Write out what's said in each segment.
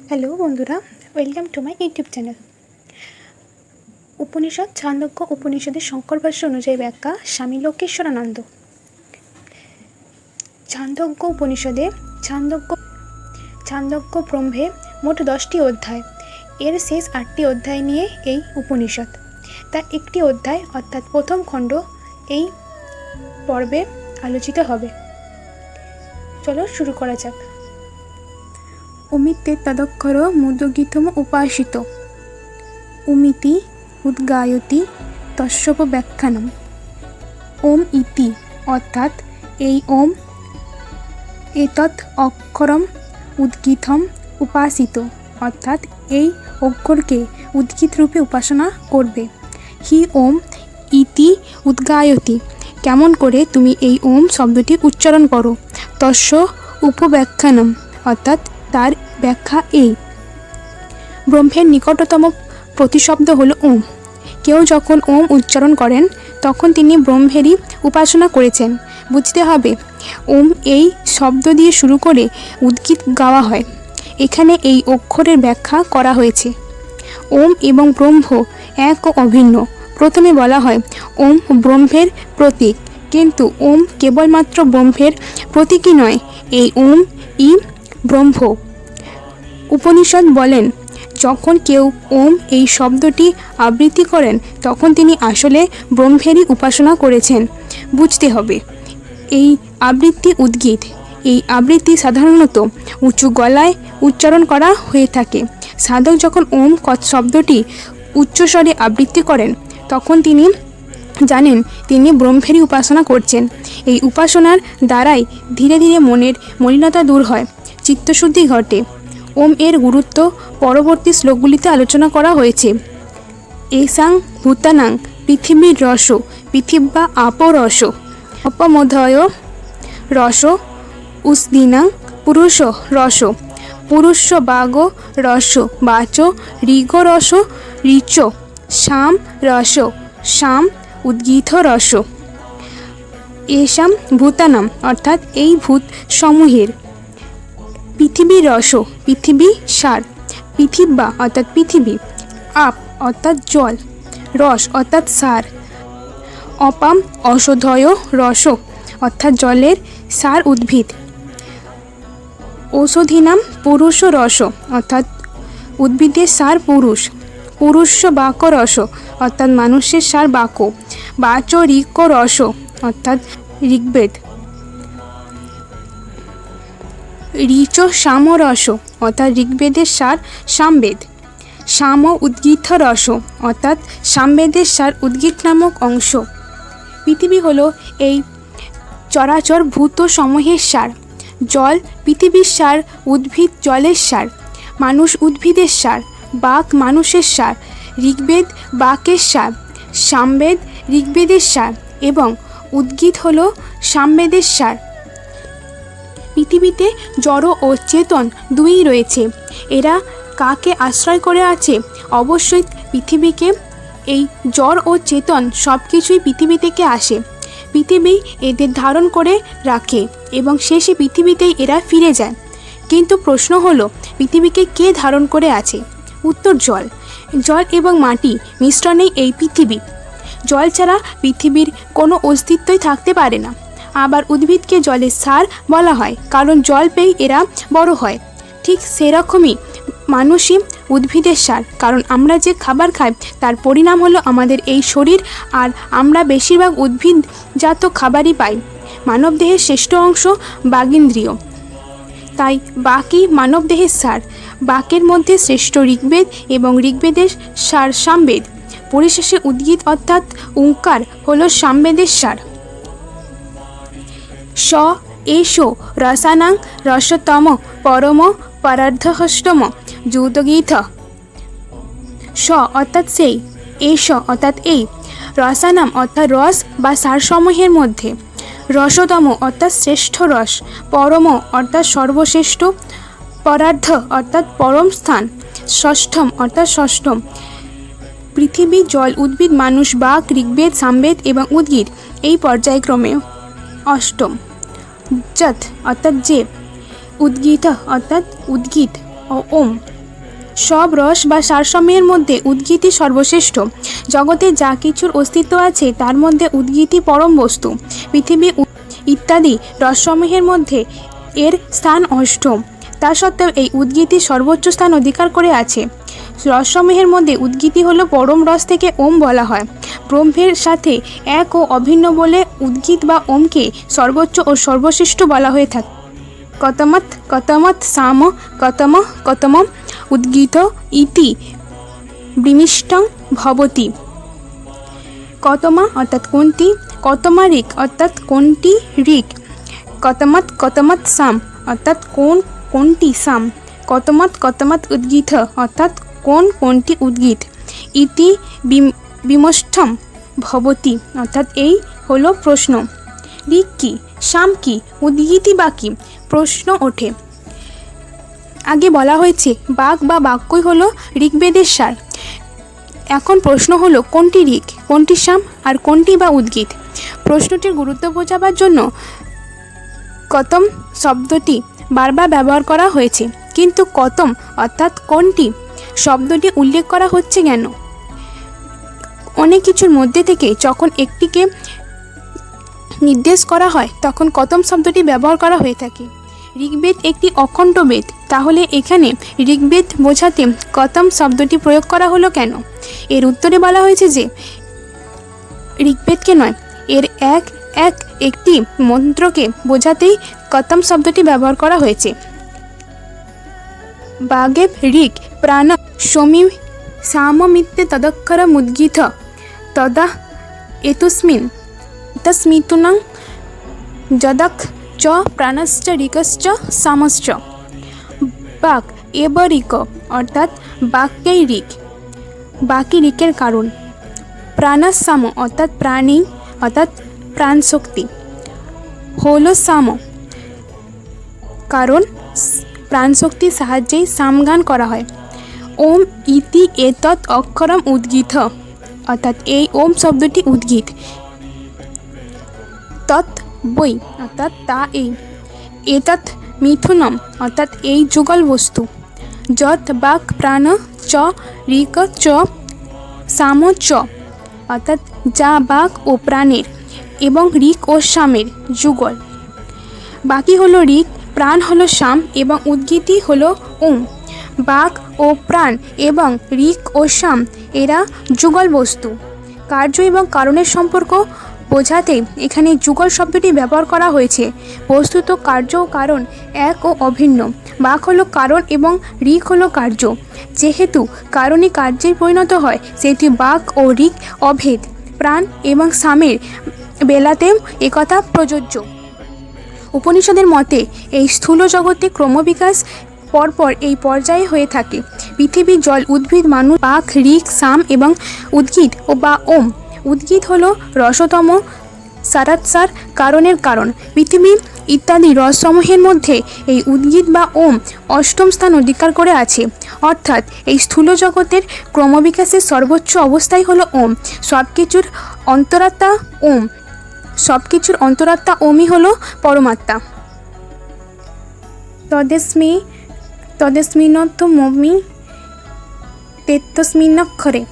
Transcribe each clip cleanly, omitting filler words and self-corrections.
Hello বন্ধুরা, welcome to my YouTube channel. Upanishad Chandogya উপনিষদের শঙ্কর ভাষ্য অনুযায়ী ব্যাখ্যা স্বামী লোকেশ্বরানন্দ। ছান্দোগ্য উপনিষদে ছান্দোগ্য ব্রহ্মে মোট 10টি অধ্যায়। এর শেষ 8টি অধ্যায় নিয়ে এই উপনিষদ। তার একটি অধ্যায় অর্থাৎ প্রথম খণ্ড এই পর্বে আলোচিত হবে। চলো শুরু করা যাক। অমিতে তদক্ষর মুদগীতম উপাসিত উমিতি উদ্গায়তি তস্যপ ব্যাখ্যানম। ওম ইতি অর্থাৎ এই ওম, এতৎ অক্ষরম উদ্গীতম উপাসিত অর্থাৎ এই অক্ষরকে উদ্গীত রূপে উপাসনা করবে। হি ওম ইতি উদ্গায়তি কেমন করে তুমি এই ওম শব্দটি উচ্চারণ করো। তস্য উপব্যাখ্যানম অর্থাৎ তার ব্যাখ্যা এই। ব্রহ্মের নিকটতম প্রতিশব্দ হল ওম। কেউ যখন ওম উচ্চারণ করেন তখন তিনি ব্রহ্মেরই উপাসনা করেছেন। বুঝতে হবে, ওম এই শব্দ দিয়ে শুরু করে উদ্গীত গাওয়া হয়। এখানে এই অক্ষরের ব্যাখ্যা করা হয়েছে। ওম এবং ব্রহ্ম এক ও অভিন্ন। প্রথমে বলা হয় ওম ব্রহ্মের প্রতীক, কিন্তু ওম কেবলমাত্র ব্রহ্মের প্রতীকই নয়, এই ওম ই ব্রহ্ম। উপনিষদ বলেন, যখন কেউ ওম এই শব্দটি আবৃত্তি করেন তখন তিনি আসলে ব্রহ্মেরই উপাসনা করেছেন। বুঝতে হবে, এই আবৃত্তি উদ্গীত। এই আবৃত্তি সাধারণত উঁচু গলায় উচ্চারণ করা হয়ে থাকে। সাধক যখন ওম শব্দটি উচ্চস্বরে আবৃত্তি করেন তখন তিনি জানেন তিনি ব্রহ্মেরই উপাসনা করছেন। এই উপাসনার দ্বারাই ধীরে ধীরে মনের মলিনতা দূর হয়, চিত্তশুদ্ধি ঘটে। ওম এর গুরুত্ব পরবর্তী শ্লোকগুলিতে আলোচনা করা হয়েছে। এসাং ভূতানাং পৃথিবীর রস পৃথিব্বা আপো রস অপমোধয় রস উস্দিনাং পুরুষ রস পুরুষ বাগ রস বাচ ঋগ রস ঋচ শাম রস শাম উদ্গীত রস। এসাম ভূতানাম অর্থাৎ এই ভূত সমূহের। পৃথিবীর রস পৃথিবী সার, পৃথিব্বা অর্থাৎ পৃথিবী, আপ অর্থাৎ জল, রস অর্থাৎ সার, অপাম ঔষধয় রস অর্থাৎ জলের সার উদ্ভিদ, ঔষধীনাম পুরুষ রস অর্থাৎ উদ্ভিদের সার পুরুষ, পুরুষ বাক রস অর্থাৎ মানুষের সার বাক, বাচ ঋক রস অর্থাৎ ঋগ্বেদ, ঋচ সাম রস অর্থাৎ ঋগ্বেদের সার সামবেদ, সাম উদ্গীত রস অর্থাৎ সামবেদের সার উদ্গীত নামক অংশ। পৃথিবী হলো এই চরাচর ভূত সমূহের সার। জল পৃথিবীর সার, উদ্ভিদ জলের সার, মানুষ উদ্ভিদের সার, বাক মানুষের সার, ঋগ্বেদ বাকের সার, সামবেদ ঋগ্বেদের সার এবং উদ্গীত হলো সামবেদের সার। পৃথিবীতে জড় ও চেতন দুই রয়েছে। এরা কাকে আশ্রয় করে আছে? অবশ্যই পৃথিবীকে। এই জড় ও চেতন সব কিছুই পৃথিবী থেকে আসে। পৃথিবী এদের ধারণ করে রাখে এবং শেষে পৃথিবীতেই এরা ফিরে যায়। কিন্তু প্রশ্ন হলো, পৃথিবীকে কে ধারণ করে আছে? উত্তর জল। জল এবং মাটি মিশ্রণেই এই পৃথিবী। জল ছাড়া পৃথিবীর কোনো অস্তিত্বই থাকতে পারে না। আবার উদ্ভিদকে জলের সার বলা হয়, কারণ জল পেয়ে এরা বড় হয়। ঠিক সেরকমই মানুষই উদ্ভিদের সার, কারণ আমরা যে খাবার খাই তার পরিণাম হলো আমাদের এই শরীর, আর আমরা বেশিরভাগ উদ্ভিদজাত খাবারই পাই। মানবদেহের শ্রেষ্ঠ অংশ বাগিন্দ্রিয়, তাই বাকই মানবদেহের সার। বাকের মধ্যে শ্রেষ্ঠ ঋগ্বেদ এবং ঋগ্বেদের সার সামবেদ। পরিশেষে উদ্গীত অর্থাৎ ওঙ্কার হলো সামবেদের সার। স এষো রসানাং রসতম পরম পরার্ধষ্টম যুতগীত। স অর্থাৎ সেই, এষ অর্থাৎ এই, রসানাম অর্থাৎ রস বা সারসমূহের মধ্যে, রসতম অর্থাৎ শ্রেষ্ঠ রস, পরম অর্থাৎ সর্বশ্রেষ্ঠ, পরার্ধ অর্থাৎ পরম স্থান, ষষ্ঠম অর্থাৎ ষষ্ঠম। পৃথিবী, জল, উদ্ভিদ, মানুষ, বাক, ঋগ্বেদ, সামবেদ এবং উদ্গীত এই পর্যায়ক্রমে অষ্টম। যৎ অর্থাৎ যে, উদ্গীত অর্থাৎ উদ্গীত, ও ওম। সব রস বা সারসমূহের মধ্যে উদ্গীতই সর্বশ্রেষ্ঠ। জগতে যা কিছুর অস্তিত্ব আছে তার মধ্যে উদ্গীতই পরম বস্তু। পৃথিবী ইত্যাদি রসসমূহের মধ্যে এর স্থান অষ্টম। তা সত্ত্বেও এই উদ্গীতই সর্বোচ্চ স্থান অধিকার করে আছে। রসসমূহের মধ্যে উদ্গীতই হলো পরম রস থেকে ওম বলা হয়। ব্রহ্মের সাথে এক ও অভিন্ন বলে উদ্গীত বা ওমকে সর্বোচ্চ ও সর্বশ্রেষ্ঠ বলা হয়ে থাকে। কতমত কতমত সাম কতম কতমম উদ্গীত ইতি বিমিষ্টং ভবতি। কতমা অর্থাৎ কোনটি, কতমা ঋক অর্থাৎ কোনটি ঋক, কতমত কতমত সাম অর্থাৎ কোনটি সাম, কতমত কতমত উদ্গীত অর্থাৎ কোনটি উদ্গীত, ইতি বিমষ্টম ভবতি অর্থাৎ এই হলো প্রশ্ন। ঋক কি, সাম কি, উদ্গীতই বা কি, প্রশ্ন ওঠে। আগে বলা হয়েছে বাক বা বাক্যই হলো ঋগ্বেদের সার। এখন প্রশ্ন হলো কোনটি ঋক, কোনটি সাম আর কোনটি বা উদ্গীত। প্রশ্নটির গুরুত্ব বোঝাবার জন্য কতম শব্দটি বারবার ব্যবহার করা হয়েছে, কিন্তু কতম অর্থাৎ কোনটি শব্দটি উল্লেখ করা হচ্ছে কেন? অনেক কিছুর মধ্যে থেকে যখন একটিকে নির্দেশ করা হয় তখন কতম শব্দটি ব্যবহার করা হয়ে থাকে। ঋগ্বেদ একটি অখণ্ড বেদ, তাহলে এখানে ঋগ্বেদ বোঝাতে কতম শব্দটি প্রয়োগ করা হলো কেন? এর উত্তরে বলা হয়েছে যে ঋগ্বেদকে নয়, এর একটি মন্ত্রকে বোঝাতেই কতম শব্দটি ব্যবহার করা হয়েছে। বাগেব ঋক প্রাণ সমী সামমিত্যে তদক্ষরমুদ্গীত তদা এতুস্মিন তস্মিতুনং যদক চ প্রাণশ্চ ঋকশ্চ সামশ্চ। বাক এব ঋক অর্থাৎ বাক্যেই ঋক, বাকি ঋকের কারণ। প্রাণসাম অর্থাৎ প্রাণী অর্থাৎ প্রাণশক্তি, হল সাম কারণ প্রাণশক্তির সাহায্যেই সামগান করা হয়। ওম ইতি এতৎ অক্ষরম উদ্গীত অর্থাৎ এই ওম শব্দটি উদ্গীত। তৎ বই অর্থাৎ তা এই। এতৎ মিথুনম অর্থাৎ এই যুগল বস্তু। যৎ বাক প্রাণ চ ঋক চ সাম চ অর্থাৎ যা বাক ও প্রাণের এবং ঋক ও সামের যুগল। বাকি হলো ঋক, প্রাণ হলো সাম এবং উদ্গীতই হলো ওম। বাক ও প্রাণ এবং ঋক ও সাম এরা যুগল বস্তু। কার্য এবং কারণের সম্পর্ক বোঝাতে এখানে যুগল শব্দটি ব্যবহার করা হয়েছে। বস্তুত কার্য ও কারণ এক ও অভিন্ন। বাক হলো কারণ এবং ঋক হলো কার্য। যেহেতু কারণই কার্যে পরিণত হয় সেহেতু বাক ও ঋক অভেদ। প্রাণ এবং সামের বেলাতেও একথা প্রযোজ্য। উপনিষদের মতে এই স্থূল জগতে ক্রমবিকাশ পরপর এই পর্যায়ে হয়ে থাকে। পৃথিবী, জল, উদ্ভিদ, মানুষ, বাক, ঋক, সাম এবং উদ্গীত ও বা ওম। উদ্গীত হলো রসতম সারাৎসার, কারণের কারণ। পৃথিবী ইত্যাদি রসসমূহের মধ্যে এই উদ্গীত বা ওম অষ্টম স্থান অধিকার করে আছে। অর্থাৎ এই স্থূল জগতের ক্রমবিকাশের সর্বোচ্চ অবস্থাই হলো ওম। সব কিছুর অন্তরাত্মা ওম, সব কিছুর অন্তরাত্মা ওমই হলো পরমাত্মা। তদেস্মিন্নর্থমমি তেতস্মিন্নক্ষরে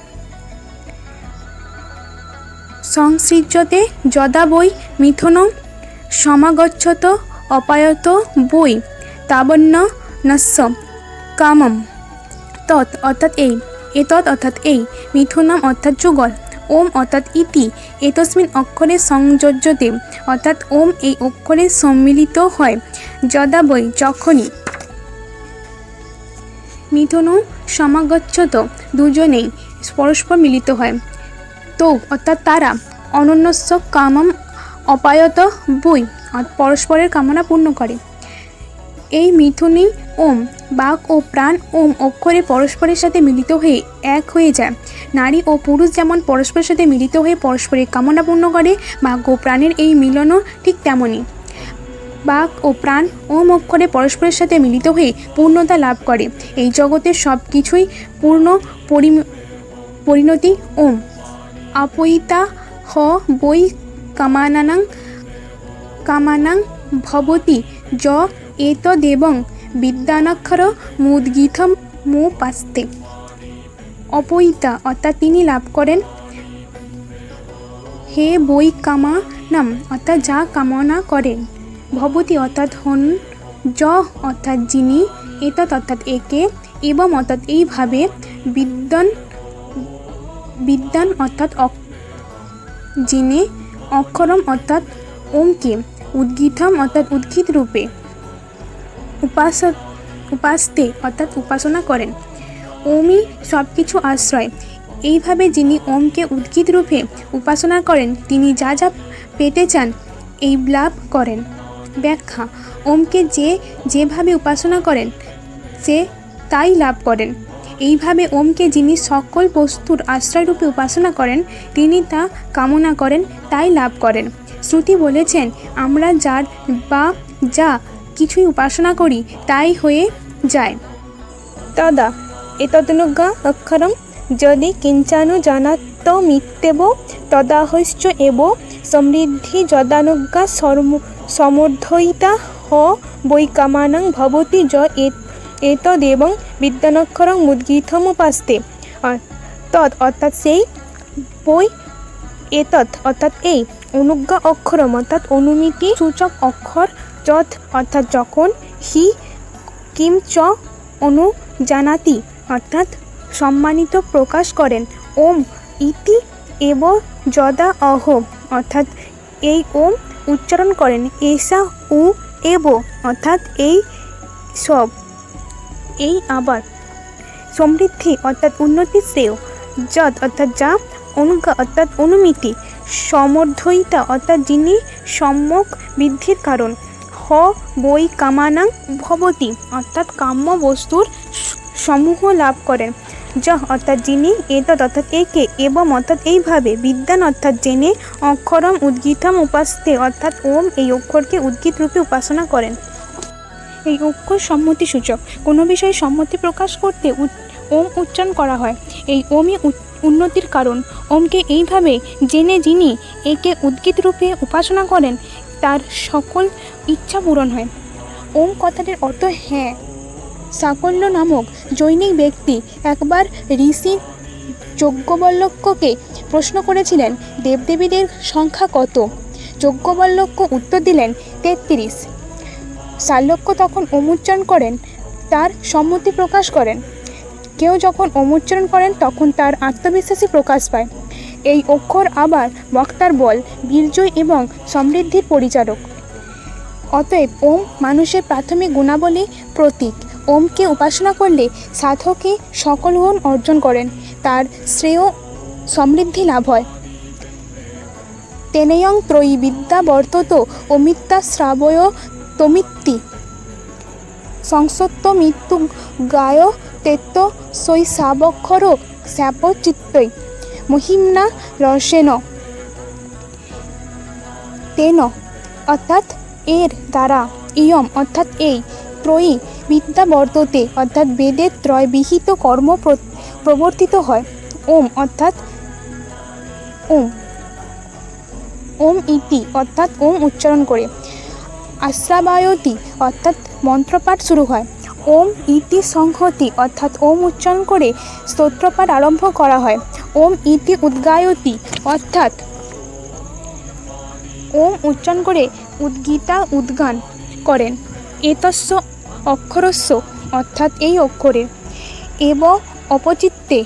সংসৃজ্যতে যদা বৈ মিথুনং সমাগচ্ছত অপায়ত বৈ তাবন্ন নস্য কামম। তৎ অর্থাৎ এই, এতৎ অর্থাৎ এই, মিথুনম অর্থাৎ যুগল, ওম অর্থাৎ ইতি এতস্মিন অক্ষরে সংযোজ্যতে অর্থাৎ ওম এই অক্ষরে সম্মিলিত হয়। যদা বৈ যখনই, মিথুনও সমাগচ্ছত দুজনেই পরস্পর মিলিত হয়। তো অর্থাৎ তারা, অনন্যস্য কামম অপায়ত বৈ পরস্পরের কামনা পূর্ণ করে। এই মিথুনই ওম। বাক ও প্রাণ ওম অক্ষরে পরস্পরের সাথে মিলিত হয়ে এক হয়ে যায়। নারী ও পুরুষ যেমন পরস্পরের সাথে মিলিত হয়ে পরস্পরের কামনা পূর্ণ করে, বাক ও প্রাণের এই মিলনও ঠিক তেমনই। বাক ও প্রাণ ওম অক্ষরে পরস্পরের সাথে মিলিত হয়ে পূর্ণতা লাভ করে। এই জগতের সব কিছুই পূর্ণ পরিণতি ওম। আপয়িতা হ বৈ কামানাং ভবতি য এতদেবং বিদ্যানক্ষর মুদ্গীথম মুপাস্তে। অপৈতা অর্থাৎ তিনি লাভ করেন। হে বই কামানাম অর্থাৎ যা কামনা করেন। ভবতি অর্থাৎ হন। য অর্থাৎ যিনি। এতৎ অর্থাৎ একে। এবং অর্থাৎ এইভাবে। বিদ্যান অর্থাৎ জেনে। অক্ষরম অর্থাৎ ওমকে। উদ্গীতম অর্থাৎ উদ্গীত রূপে। উপাস্তে অর্থাৎ উপাসনা করেন। ওমই সব কিছু আশ্রয়। এইভাবে যিনি ওমকে উদ্গীত রূপে উপাসনা করেন তিনি যা যা পেতে চান এই লাভ করেন। ব্যাখ্যা: ওমকে যেভাবে উপাসনা করেন সে তাই লাভ করেন। এইভাবে ওমকে যিনি সকল বস্তুর আশ্রয়রূপে উপাসনা করেন তিনি তা কামনা করেন তাই লাভ করেন। শ্রুতি বলেছেন আমরা যার বা যা কিছুই উপাসনা করি তাই হয়ে যায়। তদা এতদনুজ্ঞা অক্ষরম যদি কিঞ্চানু জানাত্তমিত্যেব তদাহৈশ্চ এব সমৃদ্ধি যদানুজ্ঞা সমর্ধয়িতা হ বৈকামানাং ভবতি য এতদেবং বিদ্যানক্ষরং মুদ্গীথমুপাস্তে। তৎ অর্থাৎ সেই, বৈ এতৎ অর্থাৎ এই, অনুজ্ঞা অক্ষরম অর্থাৎ অনুমিতি সূচক অক্ষর, যৎ অর্থাৎ যখন, হি কিম চ অনুজানাতি অর্থাৎ সম্মানিত প্রকাশ করেন, ওম ইতি এব যদা অহ অর্থাৎ এই ওম উচ্চারণ করেন, এসা উ এব অর্থাৎ এই সব, এই আবার, সমৃদ্ধি অর্থাৎ উন্নতি শ্রেয়, যৎ অর্থাৎ যা, অনুজ্ঞা অর্থাৎ অনুমিতি, সমর্ধয়িতা অর্থাৎ যিনি সম্যক বৃদ্ধির কারণ, হ বৈ কামানাং ভবতি অর্থাৎ কাম্য বস্তুর সমূহ লাভ করেন, যহ অর্থাৎ যিনি, এতৎ অর্থাৎ একে, এবং অর্থাৎ এইভাবে, বিদ্যান অর্থাৎ জেনে, অক্ষরম উদ্গীতম উপাস্তে অর্থাৎ ওম এই অক্ষরকে উদ্গীত রূপে উপাসনা করেন। এই অক্ষর সম্মতি সূচক। কোনো বিষয়ে সম্মতি প্রকাশ করতে ওম উচ্চারণ করা হয়। এই ওমই উন্নতির কারণ। ওমকে এইভাবে জেনে যিনি একে উদ্গীত রূপে উপাসনা করেন তার সকল ইচ্ছা পূরণ হয়। ওম কথাটির অর্থ হ্যাঁ। সাকল্য নামক জৈনিক ব্যক্তি একবার ঋষি যজ্ঞবল্ক্যকে প্রশ্ন করেছিলেন দেবদেবীদের সংখ্যা কত। যজ্ঞবল্ক্য উত্তর দিলেন 33। শাল্যক্য তখন ওম উচ্চারণ করেন তার সম্মতি প্রকাশ করেন। কেউ যখন ওম উচ্চারণ করেন তখন তার আত্মবিশ্বাসী প্রকাশ পায়। এই অক্ষর আবার বক্তার বল, বীর্য এবং সমৃদ্ধির পরিচারক। অতএব ওম মানুষের প্রাথমিক গুণাবলী প্রতীক। ওমকে উপাসনা করলে সাধকে সকল গুণ অর্জন করেন, তার শ্রেয় সমৃদ্ধি লাভ হয়। তেনেয়ং ত্রয়ী বিদ্যা বর্তত অমিত্যা শ্রাবয় তমিত্তি সংসত্ব মৃত্যু গায় তেত্ত শৈশাবক্ষর শ্যাপচিত্তৈ মহিম্না রসেন তেন অর্থাৎ এর দ্বারা, ইয়ম অর্থাৎ এই, ত্রয়ী বিদ্যা বর্ততে অর্থাৎ বেদের ত্রয় বিহিত কর্ম প্রবর্তিত হয়। ওম অর্থাৎ ওম, ওম ইতি অর্থাৎ ওম উচ্চারণ করে, আশ্রাবায়তি অর্থাৎ মন্ত্রপাঠ শুরু হয়। ওম ইতি সংহতি অর্থাৎ ওম উচ্চারণ করে স্তোত্রপাঠ আরম্ভ করা হয়। ওম ইতি উদ্গায়তি অর্থাৎ ওম উচ্চারণ করে উদ্গীতা উদ্গান করেন। এতস্য অক্ষরস্য অর্থাৎ এই অক্ষরে, এব অপচিত্তে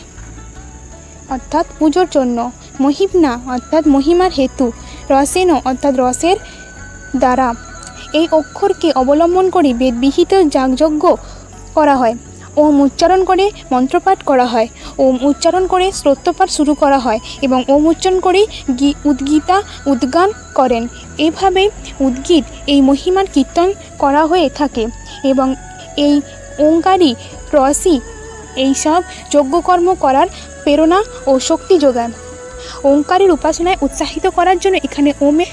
অর্থাৎ পুজোর জন্য, মহিম্না অর্থাৎ মহিমার হেতু, রসেন অর্থাৎ রসের দ্বারা। এই অক্ষরকে অবলম্বন করে বেদবিহিত যাগযজ্ঞ করা হয়। ওম উচ্চারণ করে মন্ত্রপাঠ করা হয়। ওম উচ্চারণ করে স্তোত্রপাঠ শুরু করা হয় এবং ওম উচ্চারণ করে উদ্গীতা উদ্গান করেন। এভাবে উদ্গীত এই মহিমার কীর্তন করা হয়ে থাকে এবং এই ওঙ্কারই রসই এইসব যজ্ঞকর্ম করার প্রেরণা ও শক্তি যোগায়। ওঙ্কারের উপাসনায় উৎসাহিত করার জন্য এখানে ওমে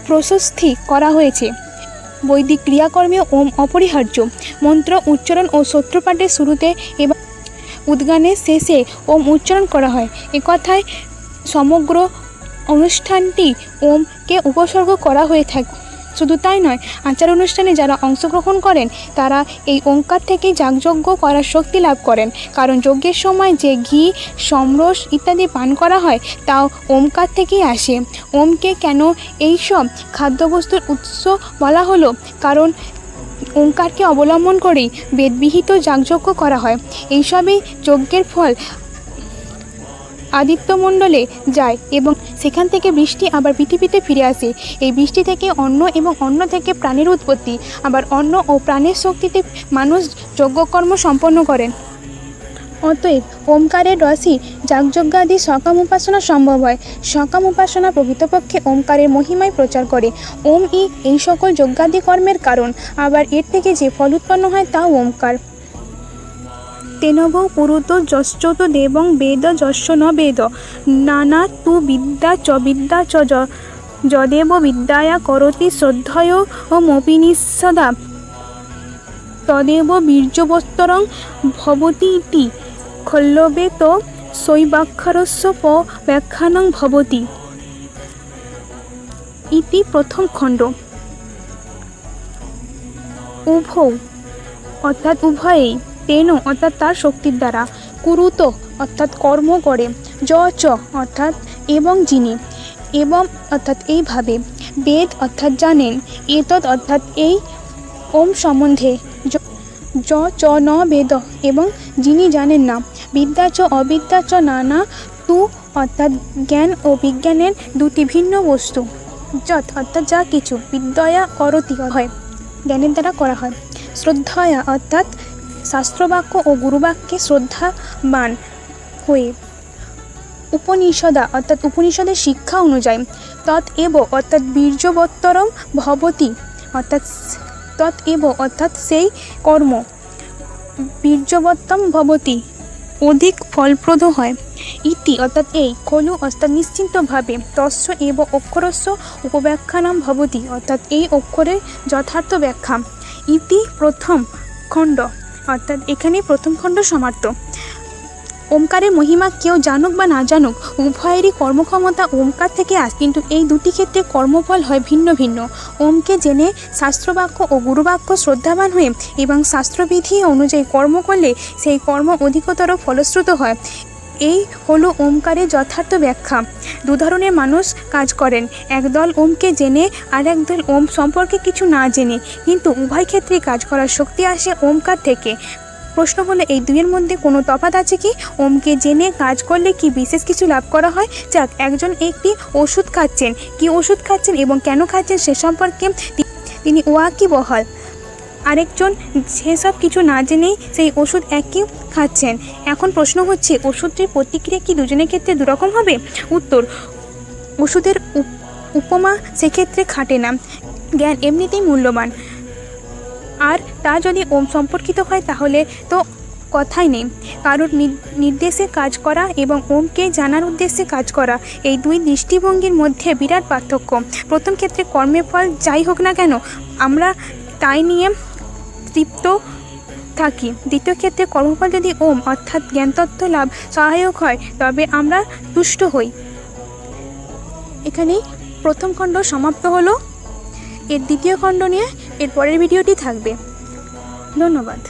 প্রশস্তি করা হয়েছে। বৈদিক ক্রিয়াকর্মে ওম অপরিহার্য। মন্ত্র উচ্চারণ ও স্তোত্রপাঠের শুরুতে এবং উদ্গানের শেষে ওম উচ্চারণ করা হয়। একথায় সমগ্র অনুষ্ঠানটি ওমকে উপসর্গ করা হয়ে থাকে। শুধু তাই নয়, আচার অনুষ্ঠানে যারা অংশগ্রহণ করেন তারা এই ওঙ্কার থেকেই যাগযজ্ঞ করার শক্তি লাভ করেন, কারণ যজ্ঞের সময় যে ঘি, সমরস ইত্যাদি পান করা হয় তাও ওমকার থেকেই আসে। ওমকে কেন এইসব খাদ্যবস্তুর উৎস বলা হলো? কারণ ওঙ্কারকে অবলম্বন করেই বেদবিহিত যাগযজ্ঞ করা হয়। এইসবই যজ্ঞের ফল আদিত্যমণ্ডলে যায় এবং সেখান থেকে বৃষ্টি আবার পৃথিবীতে ফিরে আসে। এই বৃষ্টি থেকে অন্ন এবং অন্ন থেকে প্রাণের উৎপত্তি, আবার অন্ন ও প্রাণের শক্তিতে মানুষ যজ্ঞকর্ম সম্পন্ন করেন। অতএব ওমকারের রসই যাগযজ্ঞাদি সকাম উপাসনা সম্ভব হয়। সকাম উপাসনা প্রকৃতপক্ষে ওমকারের মহিমায় প্রচার করে। ওমই এই সকল যজ্ঞাদি কর্মের কারণ, আবার এর থেকে যে ফল উৎপন্ন হয় তাও ওমকার। তেনভ পুরুত যশ্চত দেবং বেদ যস্য ন বেদ নানা তু বিদ্যা চ বিদ্যা চ যদেব বিদ্যায়া করতি শ্রদ্ধয় ও মপিনিষদা তদেব বীর্যবস্তরং ভবতি ইতি খল্লবে তো শৈবাক্ষরস্য প ব্যাখ্যানং ভবতি ইতি প্রথম খণ্ড। উভৌ অর্থাৎ উভয়েই, তেন অর্থাৎ তার শক্তির দ্বারা, কুরুত অর্থাৎ কর্ম করে, য চ অর্থাৎ এবং যিনি, এবং অর্থাৎ এইভাবে, বেদ অর্থাৎ জানেন, এতদ অর্থাৎ এই ওম সম্বন্ধে, য চ ন বেদ এবং যিনি জানেন না, বিদ্যা চ অবিদ্যা চ নানা তু অর্থাৎ জ্ঞান ও বিজ্ঞানের দুটি ভিন্ন বস্তু, যৎ অর্থাৎ যা কিছু, বিদ্যয়া করতি হয় জ্ঞানের দ্বারা করা হয়, শ্রদ্ধয়া অর্থাৎ শাস্ত্রবাক্য ও গুরুবাক্যে শ্রদ্ধাবান হয়ে, উপনিষদা অর্থাৎ উপনিষদের শিক্ষা অনুযায়ী, তৎএব অর্থাৎ বীর্যবত্তরম ভবতি অর্থাৎ তৎএব অর্থাৎ সেই কর্ম, বীর্যবত্তম ভবতি অধিক ফলপ্রদ হয়, ইতি অর্থাৎ এই, খলু অর্থাৎ নিশ্চিন্তভাবে, তস্য এব অক্ষরস্য উপব্যাখ্যানাম ভবতি অর্থাৎ এই অক্ষরের যথার্থ ব্যাখ্যা, ইতি প্রথম খণ্ড অর্থাৎ এখানেই প্রথম খণ্ড সমাপ্ত। ওমকারের মহিমা কেউ জানুক বা না জানুক, উভয়েরই কর্মক্ষমতা ওমকার থেকে আসে, কিন্তু এই দুটি ক্ষেত্রে কর্মফল হয় ভিন্ন ভিন্ন। ওমকে জেনে শাস্ত্রবাক্য ও গুরুবাক্য শ্রদ্ধাবান হয়ে এবং শাস্ত্রবিধি অনুযায়ী কর্ম করলে সেই কর্ম অধিকতর ফলশ্রুত হয়। এই হলো ওমকারের যথার্থ ব্যাখ্যা। দু ধরনের মানুষ কাজ করেন, একদল ওমকে জেনে আর একদল ওম সম্পর্কে কিছু না জেনে, কিন্তু উভয় ক্ষেত্রে কাজ করার শক্তি আসে ওমকার থেকে। প্রশ্ন হলো, এই দুইয়ের মধ্যে কোনো তফাৎ আছে কি? ওমকে জেনে কাজ করলে কি বিশেষ কিছু লাভ করা হয়? যাক, একজন একটি ওষুধ খাচ্ছেন, কি ওষুধ খাচ্ছেন এবং কেন খাচ্ছেন সে সম্পর্কে তিনি ওয়াকিবহাল। আরেকজন সেসব কিছু না জেনেই সেই ওষুধ একই খাচ্ছেন। এখন প্রশ্ন হচ্ছে, ওষুধটির প্রতিক্রিয়া কি দুজনের ক্ষেত্রে দুরকম হবে? উত্তর, ওষুধের উপমা সেক্ষেত্রে খাটে না। জ্ঞান এমনিতেই মূল্যবান, আর তা যদি ওম সম্পর্কিত হয় তাহলে তো কথাই নেই। কারোর নির্দেশে কাজ করা এবং ওমকে জানার উদ্দেশ্যে কাজ করা, এই দুই দৃষ্টিভঙ্গির মধ্যে বিরাট পার্থক্য। প্রথম ক্ষেত্রে কর্মের ফল যাই হোক না কেন আমরা তাই নিয়ে তৃপ্ত থাকি, দ্বিতীয় ক্ষেত্রে কর্মফল যদি ওম অর্থাৎ জ্ঞানতত্ত্ব লাভ সহায়ক হয় তবে আমরা তুষ্ট হই। এখানেই প্রথম খণ্ড সমাপ্ত হলো। এর দ্বিতীয় খণ্ড নিয়ে এর পরের ভিডিওটি থাকবে। ধন্যবাদ।